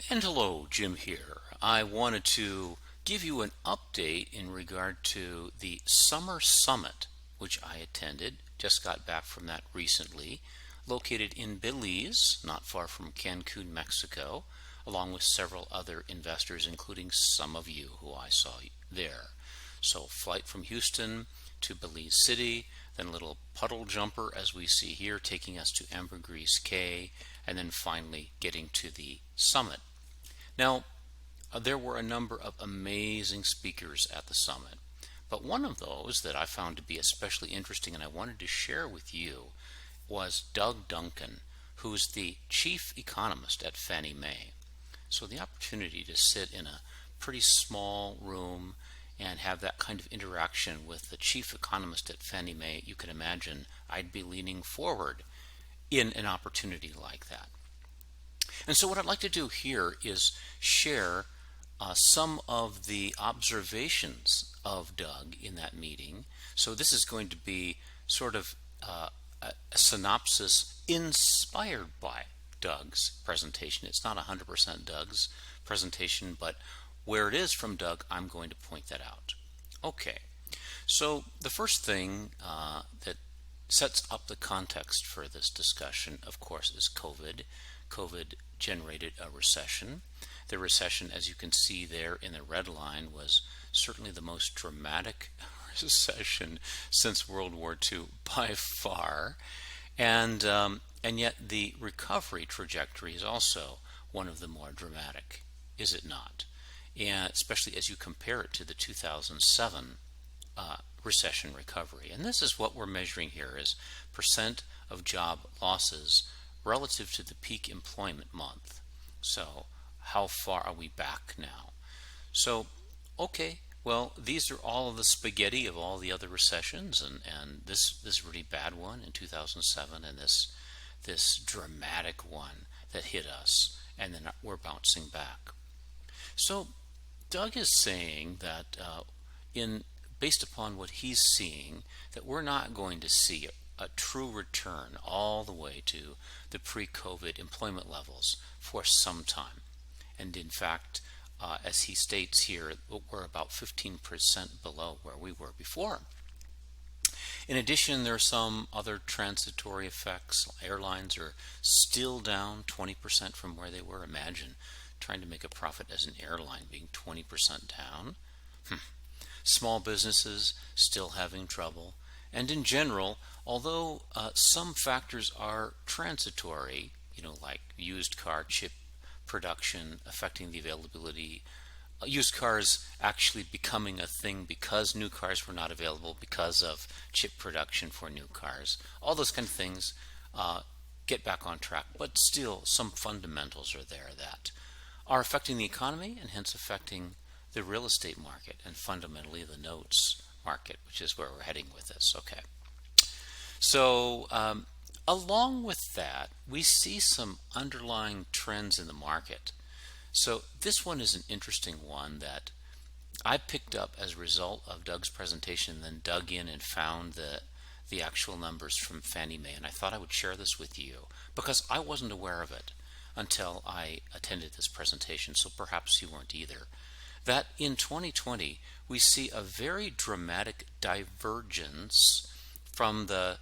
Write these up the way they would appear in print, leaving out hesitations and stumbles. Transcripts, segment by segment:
And hello, Jim here. I wanted to give you an update in regard to the Summer Summit, which I attended. Just got back from that recently, located in Belize, not far from Cancun, Mexico, along with several other investors, including some of you who I saw there. So, flight from Houston to Belize City, then a little puddle jumper as we see here, taking us to Ambergris Caye, and then finally getting to the summit. Now, there were a number of amazing speakers at the summit, but one of those that I found to be especially interesting and I wanted to share with you was Doug Duncan, who's the chief economist at Fannie Mae. So the opportunity to sit in a pretty small room and have that kind of interaction with the chief economist at Fannie Mae, you can imagine I'd be leaning forward in an opportunity like that. And so what I'd like to do here is share some of the observations of Doug in that meeting. So this is going to be sort of a synopsis inspired by Doug's presentation. It's not 100% Doug's presentation, but where it is from Doug, I'm going to point that out. Okay, so the first thing that sets up the context for this discussion, of course, is COVID. COVID generated a recession. The recession, as you can see there in the red line, was certainly the most dramatic recession since World War II by far. And yet the recovery trajectory is also one of the more dramatic, is it not? And especially as you compare it to the 2007 recession recovery. And this is what we're measuring here is percent of job losses relative to the peak employment month. So how far are we back now? So, okay, well, these are all of the spaghetti of all the other recessions, and this really bad one in 2007 and this dramatic one that hit us, and then we're bouncing back. So Doug is saying that based upon what he's seeing, that we're not going to see a true return all the way to the pre-COVID employment levels for some time. And in fact, as he states here, we're about 15% below where we were before. In addition, there are some other transitory effects. Airlines are still down 20% from where they were. Imagine trying to make a profit as an airline being 20% down. Small businesses still having trouble. And in general, although some factors are transitory, like used car chip production affecting the availability, used cars actually becoming a thing because new cars were not available because of chip production for new cars. All those kind of things get back on track, but still some fundamentals are there that are affecting the economy and hence affecting the real estate market and fundamentally the notes market, which is where we're heading with this. Okay. So along with that, we see some underlying trends in the market. So this one is an interesting one that I picked up as a result of Doug's presentation, then dug in and found the actual numbers from Fannie Mae. And I thought I would share this with you because I wasn't aware of it until I attended this presentation, so perhaps you weren't either. That in 2020, we see a very dramatic divergence from the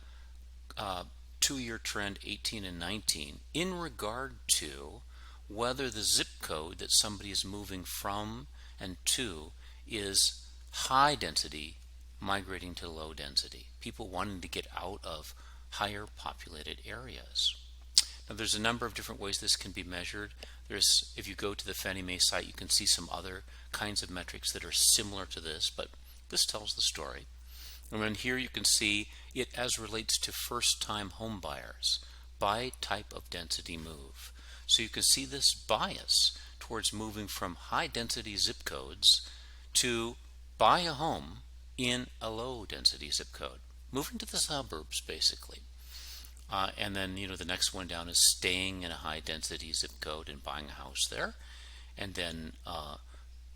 two-year trend 18 and 19 in regard to whether the zip code that somebody is moving from and to is high density migrating to low density, people wanting to get out of higher populated areas. Now there's a number of different ways this can be measured. If you go to the Fannie Mae site, you can see some other kinds of metrics that are similar to this, but this tells the story. And then here you can see it as relates to first-time home buyers by type of density move. So you can see this bias towards moving from high-density zip codes to buy a home in a low-density zip code, moving to the suburbs basically. And then the next one down is staying in a high-density zip code and buying a house there, and then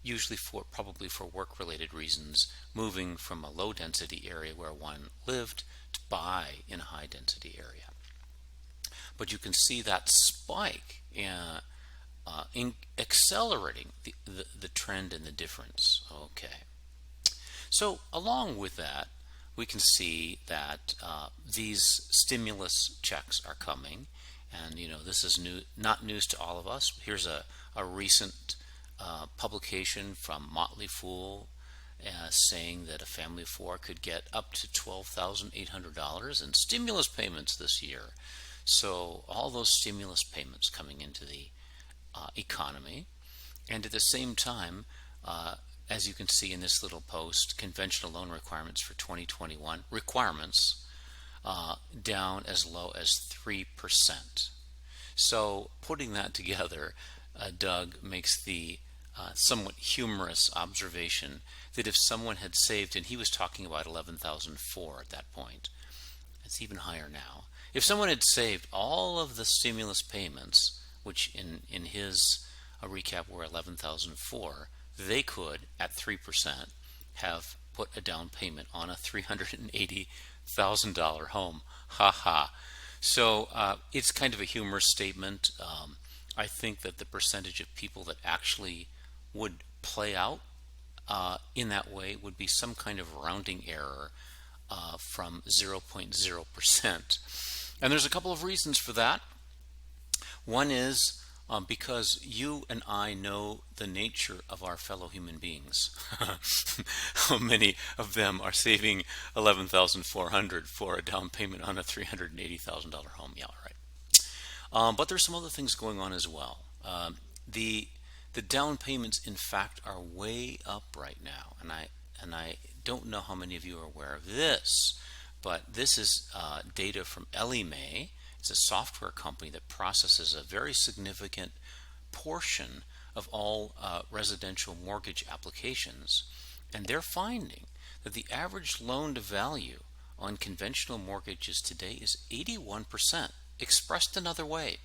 usually probably for work-related reasons, moving from a low-density area where one lived to buy in a high-density area. But you can see that spike accelerating the trend and the difference. Okay. So along with that, we can see that these stimulus checks are coming, and this is not news to all of us. Here's a recent publication from Motley Fool saying that a family of four could get up to $12,800 in stimulus payments this year. So all those stimulus payments coming into the economy, and at the same time, as you can see in this little post, conventional loan requirements for 2021 requirements down as low as 3%. So putting that together, Doug makes the somewhat humorous observation that if someone had saved, and he was talking about 11,004 at that point, it's even higher now. If someone had saved all of the stimulus payments, which in his recap were 11,004, they could, at 3%, have put a down payment on a $380,000 home. Ha ha. So it's kind of a humorous statement. I think that the percentage of people that actually would play out in that way would be some kind of rounding error from 0.0%. And there's a couple of reasons for that. One is because you and I know the nature of our fellow human beings. How many of them are saving $11,400 for a down payment on a $380,000 home? Yeah, right. But there's some other things going on as well. The down payments, in fact, are way up right now, and I don't know how many of you are aware of this, but this is data from Ellie Mae. It's a software company that processes a very significant portion of all residential mortgage applications, and they're finding that the average loan to value on conventional mortgages today is 81%. Expressed another way,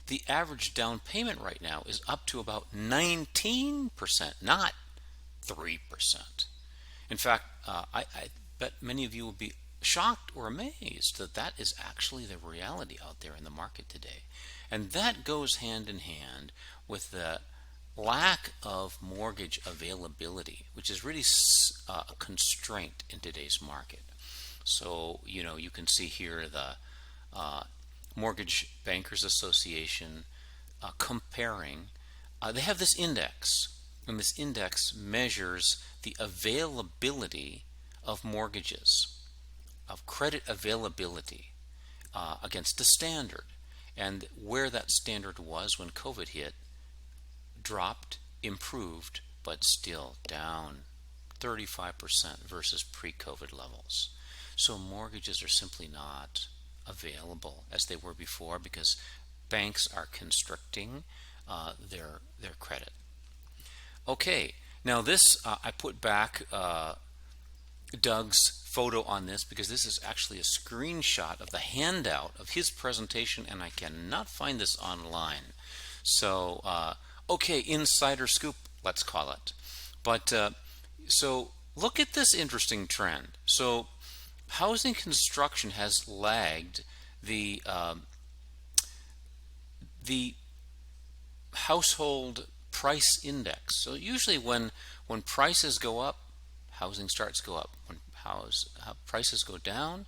the average down payment right now is up to about 19%, not 3%. In fact, I bet many of you will be shocked or amazed that that is actually the reality out there in the market today. And that goes hand in hand with the lack of mortgage availability, which is really a constraint in today's market. So, you can see here the Mortgage Bankers Association comparing. They have this index, and this index measures the availability of mortgages, of credit availability against a standard. And where that standard was when COVID hit, dropped, improved, but still down 35% versus pre-COVID levels. So mortgages are simply not available as they were before because banks are constricting their credit. Okay, now this I put back Doug's photo on this because this is actually a screenshot of the handout of his presentation, and I cannot find this online. So okay, insider scoop, let's call it. But so look at this interesting trend. So housing construction has lagged the household price index. So usually when prices go up, housing starts go up. When prices go down,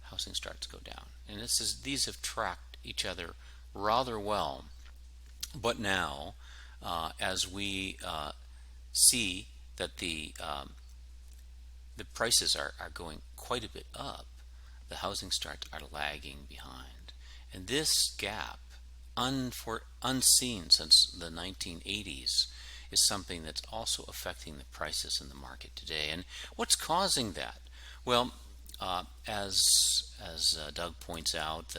housing starts go down. And these have tracked each other rather well. But now, as we see that the prices are going quite a bit up, the housing starts are lagging behind. And this gap, unseen since the 1980s, is something that's also affecting the prices in the market today. And what's causing that? Well, as Doug points out,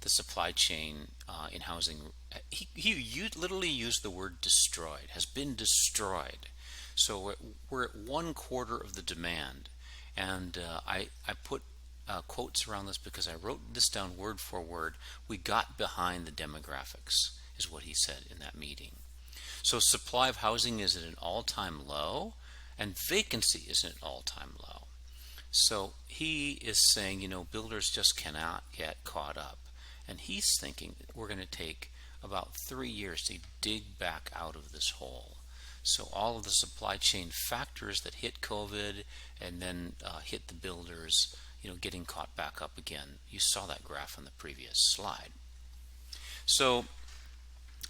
the supply chain in housing, he literally used the word destroyed, has been destroyed. So we're at 1/4 of the demand. And I put quotes around this because I wrote this down word for word. We got behind the demographics, is what he said in that meeting. So supply of housing is at an all-time low, and vacancy is at an all-time low. So he is saying, builders just cannot get caught up. And he's thinking we're going to take about 3 years to dig back out of this hole. So all of the supply chain factors that hit COVID and then hit the builders, getting caught back up again. You saw that graph on the previous slide. So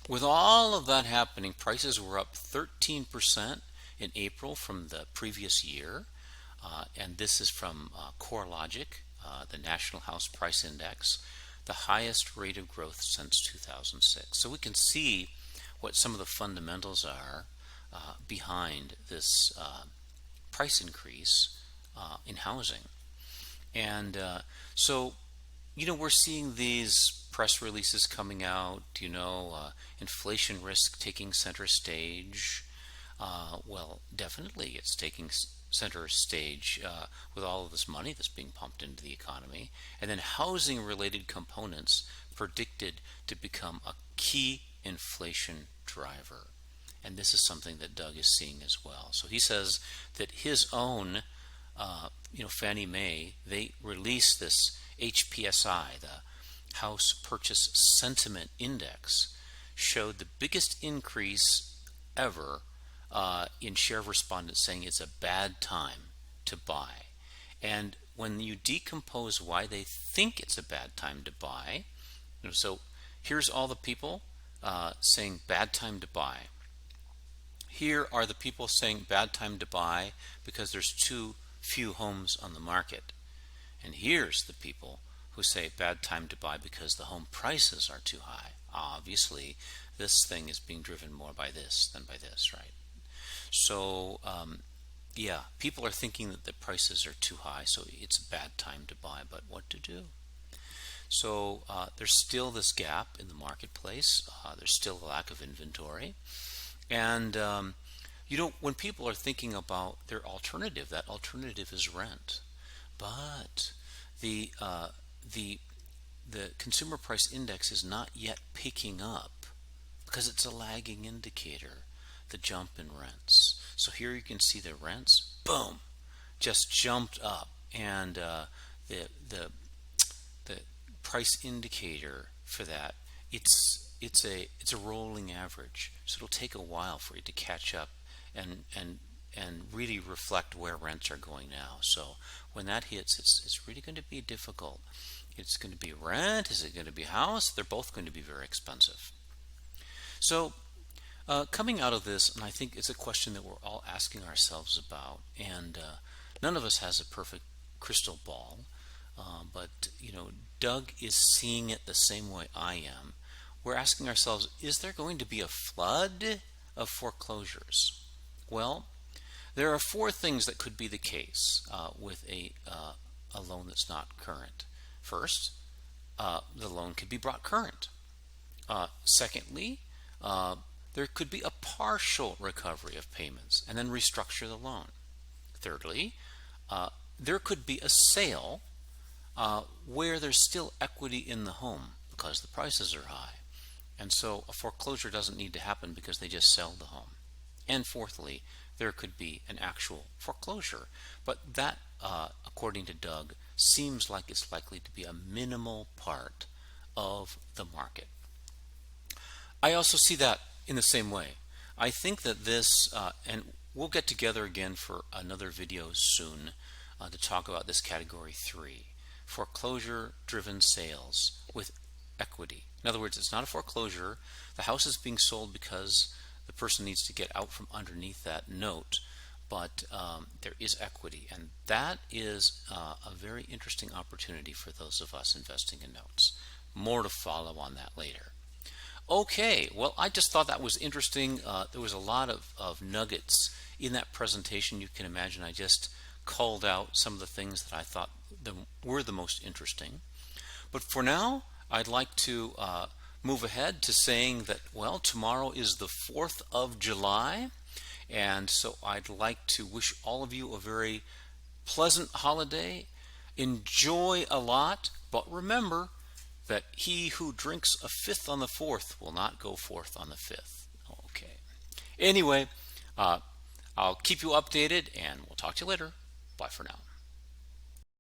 with all of that happening, prices were up 13% in April from the previous year. And this is from CoreLogic, the National House Price Index, the highest rate of growth since 2006. So we can see what some of the fundamentals are behind this price increase in housing. And so, we're seeing these press releases coming out, inflation risk taking center stage. Well, definitely it's taking center stage with all of this money that's being pumped into the economy. And then housing related components predicted to become a key inflation driver. And this is something that Doug is seeing as well. So he says that his own, Fannie Mae, they released this HPSI, the House Purchase Sentiment Index, showed the biggest increase ever in share of respondents saying it's a bad time to buy. And when you decompose why they think it's a bad time to buy, so here's all the people saying bad time to buy. Here are the people saying bad time to buy because there's too few homes on the market. And here's the people who say bad time to buy because the home prices are too high. Obviously, this thing is being driven more by this than by this, right? So, people are thinking that the prices are too high, so it's a bad time to buy, but what to do? So there's still this gap in the marketplace. There's still a lack of inventory. And, when people are thinking about their alternative, that alternative is rent. But the consumer price index is not yet picking up because it's a lagging indicator, the jump in rents. So here you can see the rents, boom, just jumped up. And the price indicator for that, it's a rolling average, so it'll take a while for it to catch up and really reflect where rents are going now. So when that hits, it's really going to be difficult. It's going to be rent. Is it going to be house? They're both going to be very expensive. So coming out of this, and I think it's a question that we're all asking ourselves about, and none of us has a perfect crystal ball, but Doug is seeing it the same way I am. We're asking ourselves, is there going to be a flood of foreclosures? Well, there are 4 things that could be the case with a loan that's not current. First, the loan could be brought current. Secondly, there could be a partial recovery of payments and then restructure the loan. Thirdly, there could be a sale where there's still equity in the home because the prices are high. And so a foreclosure doesn't need to happen because they just sell the home. And fourthly, there could be an actual foreclosure. But that, according to Doug, seems like it's likely to be a minimal part of the market. I also see that in the same way. I think that this, and we'll get together again for another video soon to talk about this category 3, foreclosure-driven sales with equity. In other words, it's not a foreclosure. The house is being sold because the person needs to get out from underneath that note, but there is equity, and that is a very interesting opportunity for those of us investing in notes. More to follow on that later. Okay, well, I just thought that was interesting. There was a lot of nuggets in that presentation. You can imagine I just culled out some of the things that I thought were the most interesting. But for now, I'd like to move ahead to saying that, well, tomorrow is the 4th of July, and so I'd like to wish all of you a very pleasant holiday. Enjoy a lot, but remember that he who drinks a fifth on the 4th will not go forth on the 5th. Okay. Anyway, I'll keep you updated, and we'll talk to you later. Bye for now.